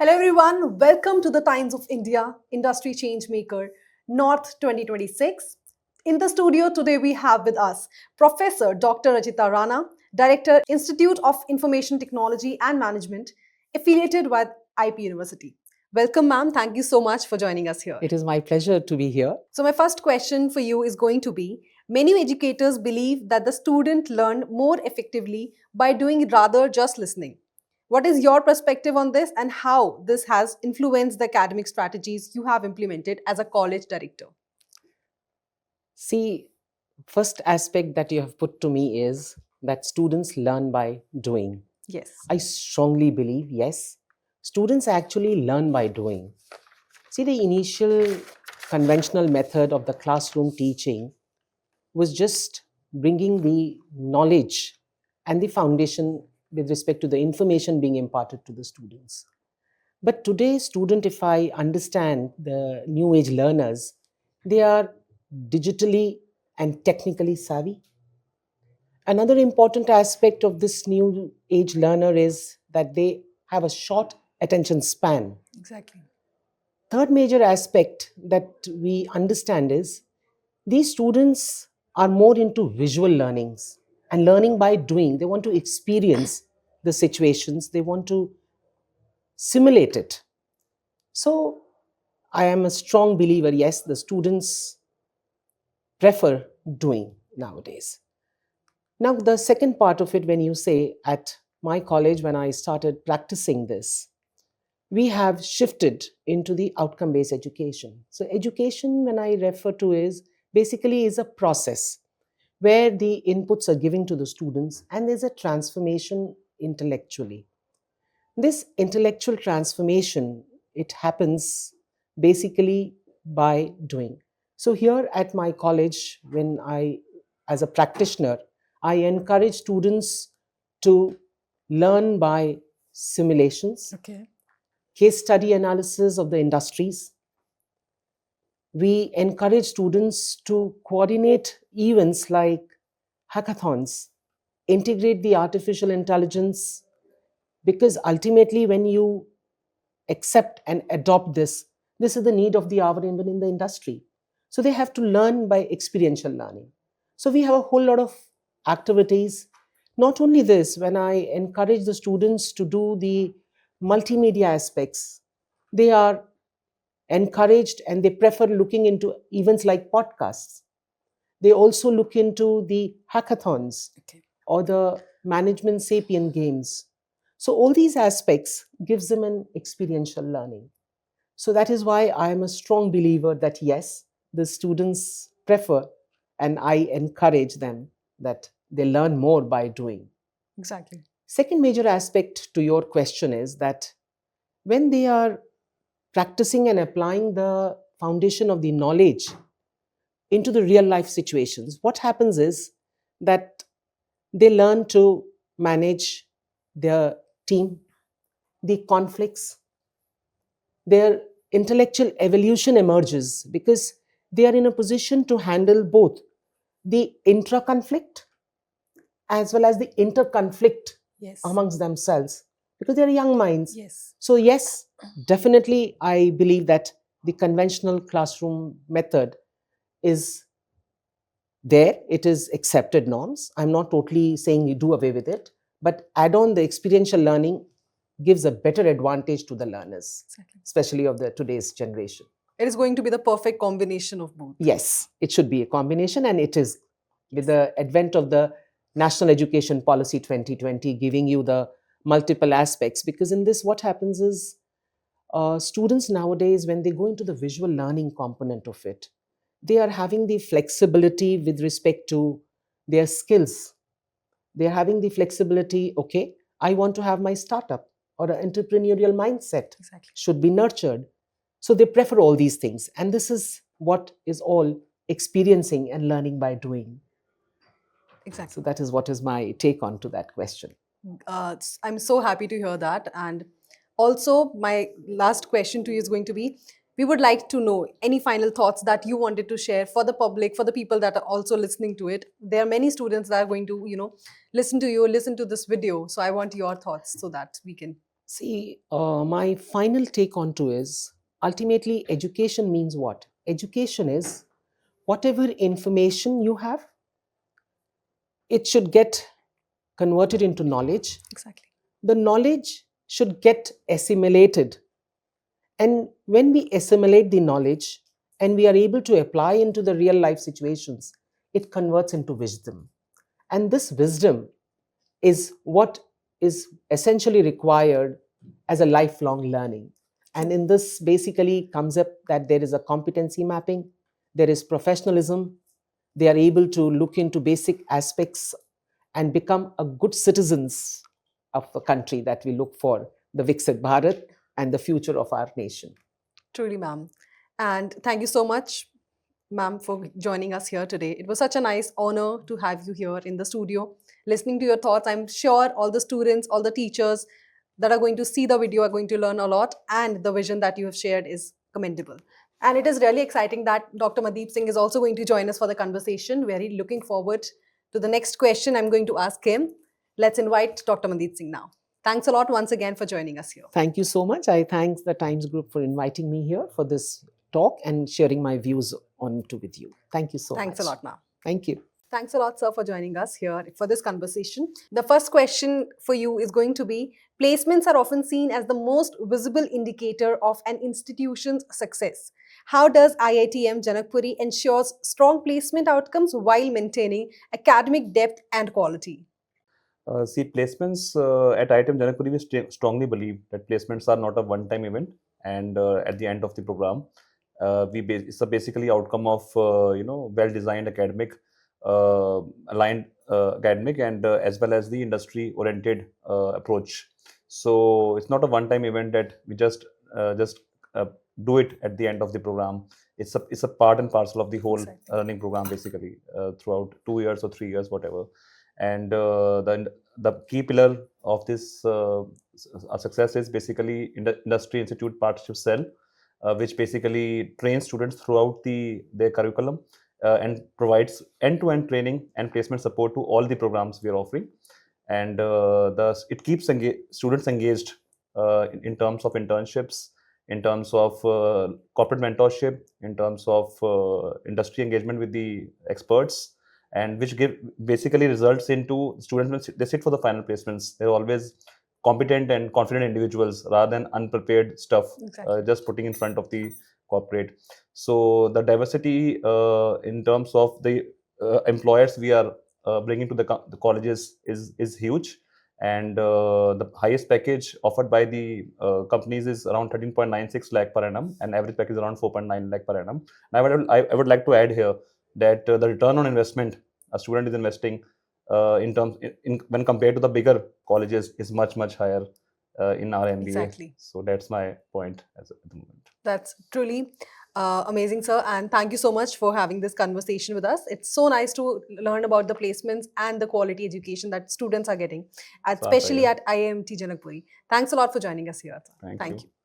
Hello everyone, welcome to the Times of India Industry Changemaker North 2026. In the studio today we have with us Professor Dr. Rachita Rana, Director Institute of Information Technology and Management, affiliated with IP University. Welcome ma'am, thank you so much for joining us here. It is my pleasure to be here. So my first question for you is going to be, many educators believe that the student learn more effectively by doing rather just listening. What is your perspective on this and how this has influenced the academic strategies you have implemented as a college director? See, first aspect that you have put to me is that students learn by doing. Yes. I strongly believe, yes, students actually learn by doing. See, the initial conventional method of the classroom teaching was just bringing the knowledge and the foundation with respect to the information being imparted to the students. But today, student, if I understand the new age learners, they are digitally and technically savvy. Another important aspect of this new age learner is that they have a short attention span. Exactly. Third major aspect that we understand is these students are more into visual learnings and learning by doing. They want to experience the situations, they want to simulate it. So I am a strong believer, yes, the students prefer doing nowadays. Now, the second part of it, when you say at my college, when I started practicing this, we have shifted into the outcome based education. So, education, when I refer to, is basically is a process where the inputs are given to the students and there's a transformation intellectually. This intellectual transformation, it happens basically by doing. So here at my college, when I, as a practitioner, I encourage students to learn by simulations, Okay. case study analysis of the industries. We encourage students to coordinate events like hackathons, integrate the artificial intelligence, because ultimately when you accept and adopt this is the need of the hour even in the industry. So they have to learn by experiential learning. So we have a whole lot of activities. Not only this, when I encourage the students to do the multimedia aspects, they are encouraged and they prefer looking into events like podcasts. They also look into the hackathons, Okay. or the management sapient games. So all these aspects gives them an experiential learning. So that is why I am a strong believer that yes, the students prefer and I encourage them that they learn more by doing. Exactly. Second major aspect to your question is that when they are practicing and applying the foundation of the knowledge into the real life situations, what happens is that they learn to manage their team, the conflicts, their intellectual evolution emerges because they are in a position to handle both the intra conflict as well as the inter conflict Yes. amongst themselves because they are young minds. Yes. So, yes, definitely, I believe that the conventional classroom method is there, it is accepted norms. I'm not totally saying you do away with it, but add on the experiential learning gives a better advantage to the learners, Exactly. especially of the today's generation. It is going to be the perfect combination of both. Yes, it should be a combination, and it is with the advent of the National Education Policy 2020 giving you the multiple aspects. Because in this, what happens is students nowadays, when they go into the visual learning component of it, they are having the flexibility with respect to their skills. They're having the flexibility, okay, I want to have my startup or an entrepreneurial mindset Exactly. should be nurtured. So they prefer all these things. And this is what is all experiencing and learning by doing. Exactly. So that is what is my take on to that question. I'm so happy to hear that. And also, my last question to you is going to be, we would like to know any final thoughts that you wanted to share for the public, for the people that are also listening to it. There are many students that are going to, listen to you, listen to this video. So I want your thoughts so that we can. See, my final take on to is ultimately education means what? Education is whatever information you have, it should get converted into knowledge. Exactly. The knowledge should get assimilated. And when we assimilate the knowledge and we are able to apply into the real life situations, it converts into wisdom. And this wisdom is what is essentially required as a lifelong learning. And in this basically comes up that there is a competency mapping, there is professionalism, they are able to look into basic aspects and become a good citizens of the country that we look for, the Viksit Bharat and the future of our nation. Truly, ma'am. And thank you so much, ma'am, for joining us here today. It was such a nice honor to have you here in the studio, listening to your thoughts. I'm sure all the students, all the teachers that are going to see the video are going to learn a lot, and the vision that you have shared is commendable. And it is really exciting that Dr. Mandeep Singh is also going to join us for the conversation. Very looking forward to the next question I'm going to ask him. Let's invite Dr. Mandeep Singh now. Thanks a lot once again for joining us here. Thank you so much. I thank the Times Group for inviting me here for this talk and sharing my views on to with you. Thank you so Thanks much. a lot, ma'am. Thank you. Thanks a lot, sir, for joining us here for this conversation. The first question for you is going to be, placements are often seen as the most visible indicator of an institution's success. How does IITM Janakpuri ensures strong placement outcomes while maintaining academic depth and quality? See, placements at IITM Janakpuri, we strongly believe that placements are not a one-time event, and at the end of the program, it's a basically outcome of well-designed academic, aligned academic, and as well as the industry-oriented approach. So it's not a one-time event that we just uh, do it at the end of the program. It's a part and parcel of the whole Exactly. learning program, basically throughout 2 years or 3 years, whatever. And the key pillar of this success is basically industry institute partnership cell, which basically trains students throughout their curriculum and provides end-to-end training and placement support to all the programs we are offering. And it keeps students engaged in terms of internships, in terms of corporate mentorship, in terms of industry engagement with the experts, and which give basically results into students when they sit for the final placements. They're always competent and confident individuals rather than unprepared stuff Exactly. just putting in front of the corporate. So the diversity in terms of the employers we are bringing to the colleges is huge, and the highest package offered by the companies is around 13.96 lakh per annum, and average package is around 4.9 lakh per annum. And I would like to add here that the return on investment a student is investing when compared to the bigger colleges is much higher in our MBA. Exactly. So that's my point at the moment. That's truly amazing, sir. And thank you so much for having this conversation with us. It's so nice to learn about the placements and the quality education that students are getting, especially at IIMT Janakpuri. Thanks a lot for joining us here, sir. Thank Thank you. you.